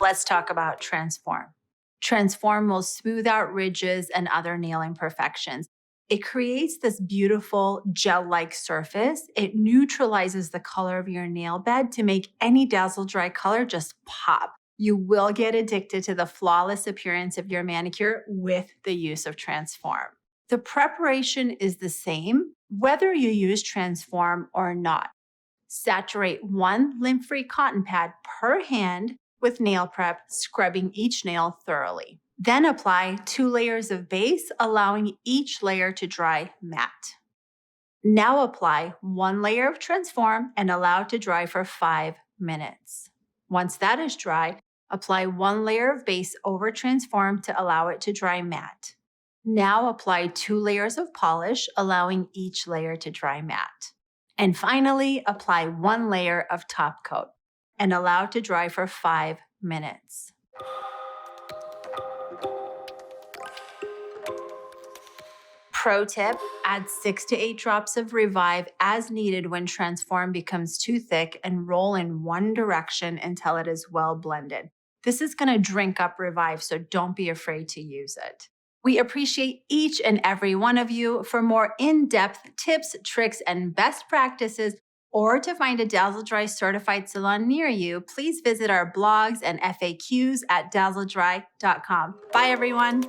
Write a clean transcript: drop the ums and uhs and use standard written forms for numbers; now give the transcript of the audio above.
Let's talk about Transform. Transform will smooth out ridges and other nail imperfections. It creates this beautiful gel-like surface. It neutralizes the color of your nail bed to make any Dazzle Dry color just pop. You will get addicted to the flawless appearance of your manicure with the use of Transform. The preparation is the same, whether you use Transform or not. Saturate 1 lint-free cotton pad per hand with nail prep, scrubbing each nail thoroughly. Then apply 2 layers of base, allowing each layer to dry matte. Now apply 1 layer of Transform and allow it to dry for 5 minutes. Once that is dry, apply 1 layer of base over Transform to allow it to dry matte. Now apply 2 layers of polish, allowing each layer to dry matte. And finally, apply 1 layer of top coat and allow it to dry for 5 minutes. Pro tip, add 6 to 8 drops of Revive as needed when Transform becomes too thick and roll in one direction until it is well blended. This is going to drink up Revive, so don't be afraid to use it. We appreciate each and every one of you. For more in-depth tips, tricks, and best practices, or to find a Dazzle Dry certified salon near you, please visit our blogs and FAQs at dazzledry.com. Bye, everyone.